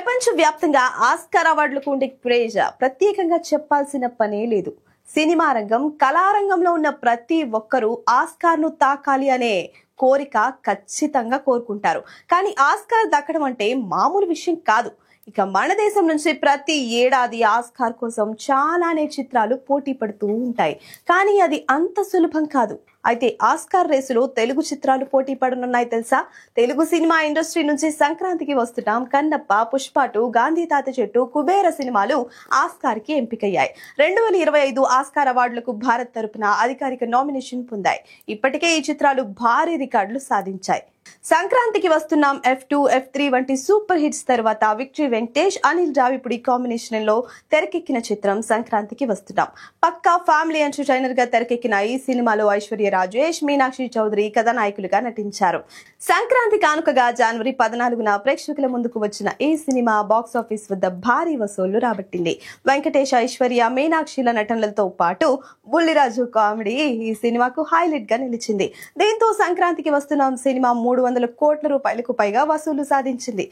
ప్రపంచవ్యాప్తంగా ఆస్కార్ అవార్డులకు ఉండే క్రేజ్ ప్రత్యేకంగా చెప్పాల్సిన పనే లేదు. సినిమా రంగం, కళారంగంలో ఉన్న ప్రతి ఒక్కరూ ఆస్కార్ ను తాకాలి అనే కోరిక ఖచ్చితంగా కోరుకుంటారు. కానీ ఆస్కార్ దక్కడం అంటే మామూలు విషయం కాదు. ఇక మన దేశం నుంచి ప్రతి ఏడాది ఆస్కార్ కోసం చాలానే చిత్రాలు పోటీ పడుతూ ఉంటాయి. కానీ అది అంత సులభం కాదు. అయితే ఆస్కార్ రేసులో తెలుగు చిత్రాలు పోటీ పడనున్నాయి తెలుసా? తెలుగు సినిమా ఇండస్ట్రీ నుంచి సంక్రాంతికి వస్తున్నాం, కన్నప్ప, పుష్ప 2, గాంధీ తాత చెట్టు, కుబేర సినిమాలు ఆస్కార్ కి ఎంపికయ్యాయి. 2025 ఆస్కార్ అవార్డులకు భారత్ తరపున అధికారిక నామినేషన్ పొందాయి. ఇప్పటికే ఈ చిత్రాలు భారీ రికార్డులు సాధించాయి. సంక్రాంతికి వస్తున్నాం, F2, F3 వంటి సూపర్ హిట్స్ తర్వాత విక్టరీ వెంకటేష్, అనిల్ రావిపూడి కాంబినేషన్ లో తెరకెక్కిన చిత్రం సంక్రాంతికి వస్తున్నాం. పక్కా ఫ్యామిలీ ఎంటర్టైనర్ గా తెరకెక్కిన ఈ సినిమాలో ఐశ్వర్య రాజేష్, మీనాక్షి చౌదరి కథానాయకులుగా నటించారు. సంక్రాంతి కానుకగా జనవరి 14న ప్రేక్షకుల ముందుకు వచ్చిన ఈ సినిమా బాక్సాఫీస్ వద్ద భారీ వసూళ్లు రాబట్టింది. వెంకటేష్, ఐశ్వర్య, మీనాక్షిల నటనలతో పాటు బుల్లిరాజు కామెడీ ఈ సినిమాకు హైలైట్ గా నిలిచింది. దీంతో సంక్రాంతికి వస్తున్నాం సినిమా 300 కోట్ల రూపాయలకు పైగా వసూలు సాధించింది.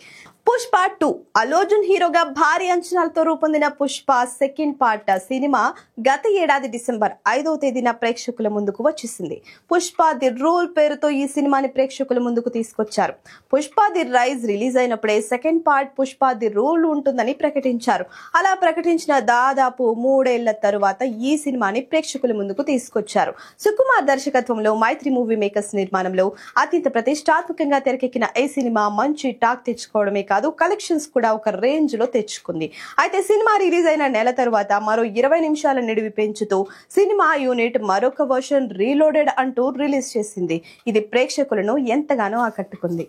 పుష్ప 2 అల్లు అర్జున్ హీరోగా భారీ అంచనాలతో రూపొందిన పుష్ప సెకండ్ పార్ట్ సినిమా గత ఏడాది డిసెంబర్ 5వ తేదీన ప్రేక్షకుల ముందుకు వచ్చేసింది. పుష్ప ది రూల్ పేరుతో ఈ సినిమాని ప్రేక్షకుల ముందుకు తీసుకొచ్చారు. పుష్ప ది రైజ్ రిలీజ్ అయినప్పుడే second part Pushpa the rule ఉంటుందని ప్రకటించారు. అలా ప్రకటించిన దాదాపు 3 ఏళ్ల తరువాత ఈ సినిమాని ప్రేక్షకుల ముందుకు తీసుకొచ్చారు. సుకుమార్ దర్శకత్వంలో మైత్రి మూవీ మేకర్స్ నిర్మాణంలో అత్యంత ప్రతిష్టాత్మకంగా తెరకెక్కిన ఈ సినిమా మంచి టాక్ తెచ్చుకోవడమే కాదు, కలెక్షన్స్ కూడా ఒక రేంజ్ లో తెచ్చుకుంది. అయితే సినిమా రిలీజ్ అయిన నెల తరువాత మరో 20 నిమిషాల నిడివి పెంచుతూ సినిమా యూనిట్ మరొక వర్షన్ రీలోడెడ్ అంటూ రిలీజ్ చేసింది. ఇది ప్రేక్షకులను ఎంతగానో ఆకట్టుకుంది.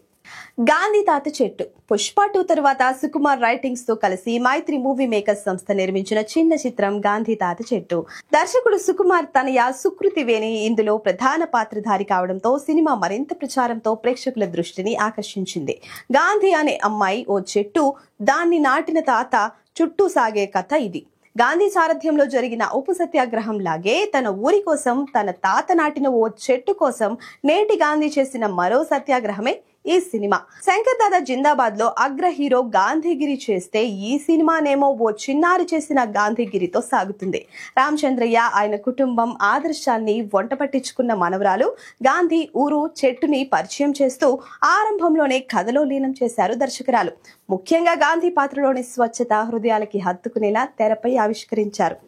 గాంధీ తాత చెట్టు పుష్ప 2 తరువాత సుకుమార్ రైటింగ్స్ తో కలిసి మైత్రి మూవీ మేకర్స్ సంస్థ నిర్మించిన చిన్న చిత్రం గాంధీ తాత చెట్టు. దర్శకుడు సుకుమార్ తనయ సుకృతి వేణి ఇందులో ప్రధాన పాత్రధారి కావడంతో సినిమా మరింత ప్రచారంతో ప్రేక్షకుల దృష్టిని ఆకర్షించింది. గాంధీ అనే అమ్మాయి ఓ చెట్టు, దాన్ని నాటిన తాత చుట్టూ సాగే కథ ఇది. గాంధీ సారథ్యంలో జరిగిన ఉప్పు సత్యాగ్రహం లాగే తన ఊరి కోసం తన తాత నాటిన ఓ చెట్టు కోసం నేటి గాంధీ చేసిన మరో సత్యాగ్రహమే ఈ సినిమా. శంకర్ దాదా జిందాబాద్ లో అగ్ర హీరో గాంధీగిరి చేస్తే ఈ సినిమానేమో ఓ చిన్నారి చేసిన గాంధీగిరితో సాగుతుంది. రామచంద్రయ్య, ఆయన కుటుంబం ఆదర్శాన్ని వంట పట్టించుకున్న మనవరాలు గాంధీ ఊరు చెట్టుని పరిచయం చేస్తూ ఆరంభంలోనే కథలో లీనం చేశారు దర్శకురాలు. ముఖ్యంగా గాంధీ పాత్రలోని స్వచ్ఛత హృదయాలకి హత్తుకునేలా తెరపై ఆవిష్కరించారు.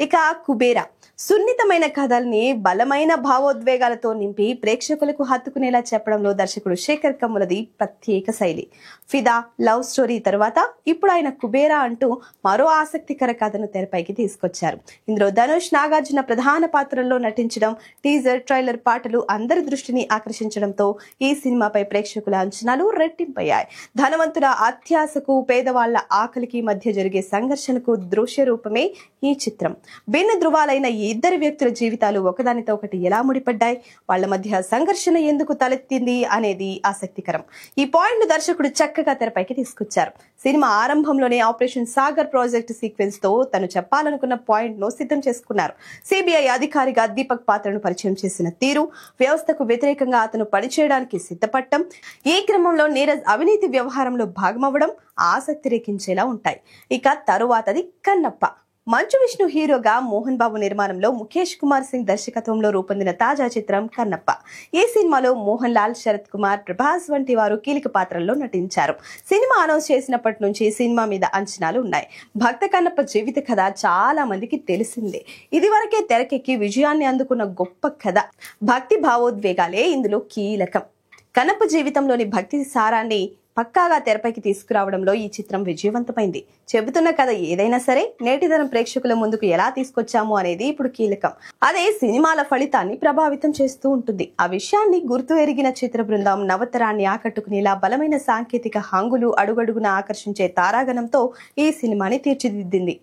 ఇక కుబేర సున్నితమైన కథల్ని బలమైన భావోద్వేగాలతో నింపి ప్రేక్షకులకు హత్తుకునేలా చెప్పడంలో దర్శకుడు శేఖర్ కమ్ములది ప్రత్యేక శైలి. ఫిదా, లవ్ స్టోరీ తర్వాత ఇప్పుడు ఆయన కుబేరా అంటూ మరో ఆసక్తికర కథను తెరపైకి తీసుకొచ్చారు. ఇందులో ధనుష్, నాగార్జున ప్రధాన పాత్రల్లో నటించడం, టీజర్, ట్రైలర్, పాటలు అందరి దృష్టిని ఆకర్షించడంతో ఈ సినిమాపై ప్రేక్షకుల అంచనాలు రెట్టింపయ్యాయి. ధనవంతుల అత్యాశకు, పేదవాళ్ల ఆకలికి మధ్య జరిగే సంఘర్షణకు దృశ్య రూపమే ఈ చిత్రం. భిన్న ధృవాలైన ఈ ఇద్దరు వ్యక్తుల జీవితాలు ఒకదానితో ఒకటి ఎలా ముడిపడ్డాయి, వాళ్ల మధ్య సంఘర్షణ ఎందుకు తలెత్తింది అనేది ఆసక్తికరం. ఈ పాయింట్ ను దర్శకుడు చక్కగా తెరపైకి తీసుకొచ్చారు. సినిమా ఆరంభంలోనే ఆపరేషన్ సాగర్ ప్రాజెక్ట్ సీక్వెన్స్ తో తను చెప్పాలనుకున్న పాయింట్ ను సిద్ధం చేసుకున్నారు. సిబిఐ అధికారిగా దీపక్ పాత్రను పరిచయం చేసిన తీరు, వ్యవస్థకు వ్యతిరేకంగా అతను పనిచేయడానికి సిద్ధపడటం, ఈ క్రమంలో నీరజ్ అవినీతి వ్యవహారంలో భాగమవ్వడం ఆసక్తి రేకించేలా ఉంటాయి. ఇక తరువాతది కన్నప్ప. మంచు విష్ణు హీరోగా మోహన్ బాబు నిర్మాణంలో ముఖేష్ కుమార్ సింగ్ దర్శకత్వంలో రూపొందిన తాజా చిత్రం కన్నప్ప. ఈ సినిమాలో మోహన్ లాల్, శరత్ కుమార్, ప్రభాస్ వంటి వారు కీలక పాత్రల్లో నటించారు. సినిమా అనౌన్స్ చేసినప్పటి నుంచి సినిమా మీద అంచనాలు ఉన్నాయి. భక్త కన్నప్ప జీవిత కథ చాలా మందికి తెలిసిందే. ఇదివరకే తెరకెక్కి విజయాన్ని అందుకున్న గొప్ప కథ. భక్తి భావోద్వేగాలే ఇందులో కీలకం. కన్నప్ప జీవితంలోని భక్తి సారాన్ని పక్కాగా తెరపైకి తీసుకురావడంలో ఈ చిత్రం విజయవంతమైంది. చెబుతున్న కథ ఏదైనా సరే నేటితరం ప్రేక్షకుల ముందుకు ఎలా తీసుకొచ్చాము అనేది ఇప్పుడు కీలకం. అదే సినిమాల ఫలితాన్ని ప్రభావితం చేస్తూ ఉంటుంది. ఆ విషయాన్ని గుర్తు ఎరిగిన చిత్ర బృందం నవతరాన్ని ఆకట్టుకునేలా బలమైన సాంకేతిక హంగులు, అడుగడుగున ఆకర్షించే తారాగణంతో ఈ సినిమాని తీర్చిదిద్దింది.